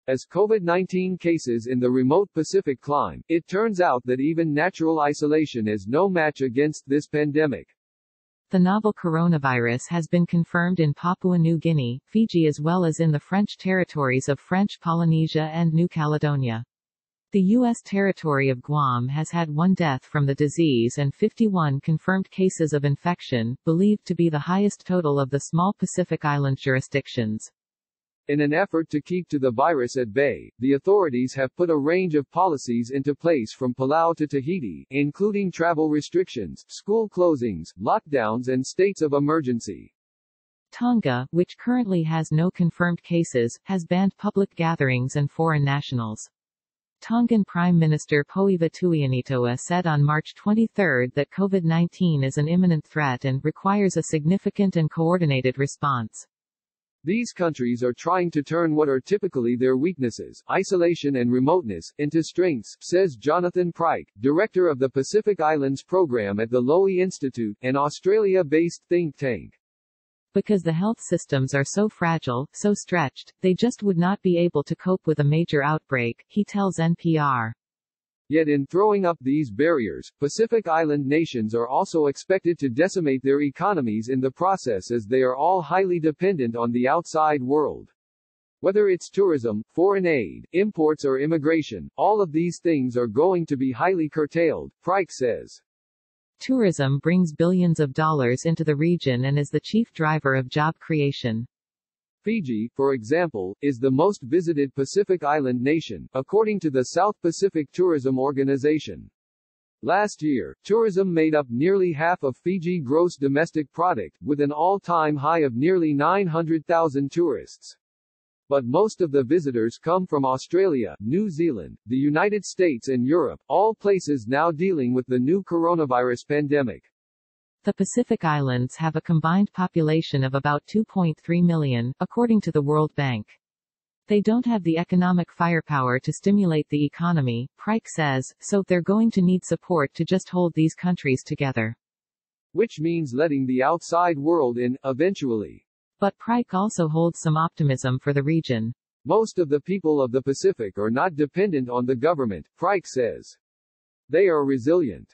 As COVID-19 cases in the remote Pacific climb, it turns out that even natural isolation is no match against this pandemic. The novel coronavirus has been confirmed in Papua New Guinea, Fiji as well as in the French territories of French Polynesia and New Caledonia. The U.S. territory of Guam has had 1 death from the disease and 51 confirmed cases of infection, believed to be the highest total of the small Pacific Island jurisdictions. In an effort to keep the virus at bay, the authorities have put a range of policies into place from Palau to Tahiti, including travel restrictions, school closings, lockdowns and states of emergency. Tonga, which currently has no confirmed cases, has banned public gatherings and foreign nationals. Tongan Prime Minister Poiva Tuianitoa said on March 23 that COVID-19 is an imminent threat and requires a significant and coordinated response. These countries are trying to turn what are typically their weaknesses, isolation and remoteness, into strengths, says Jonathan Pryke, director of the Pacific Islands program at the Lowy Institute, an Australia-based think tank. Because the health systems are so fragile, so stretched, they just would not be able to cope with a major outbreak, he tells NPR. Yet in throwing up these barriers, Pacific Island nations are also expected to decimate their economies in the process as they are all highly dependent on the outside world. Whether it's tourism, foreign aid, imports or immigration, all of these things are going to be highly curtailed, Pryke says. Tourism brings billions of dollars into the region and is the chief driver of job creation. Fiji, for example, is the most visited Pacific Island nation, according to the South Pacific Tourism Organization. Last year, tourism made up nearly half of Fiji gross domestic product, with an all-time high of nearly 900,000 tourists. But most of the visitors come from Australia, New Zealand, the United States and Europe, all places now dealing with the new coronavirus pandemic. The Pacific Islands have a combined population of about 2.3 million, according to the World Bank. They don't have the economic firepower to stimulate the economy, Pryke says, so they're going to need support to just hold these countries together. Which means letting the outside world in, eventually. But Pryke also holds some optimism for the region. Most of the people of the Pacific are not dependent on the government, Pryke says. They are resilient.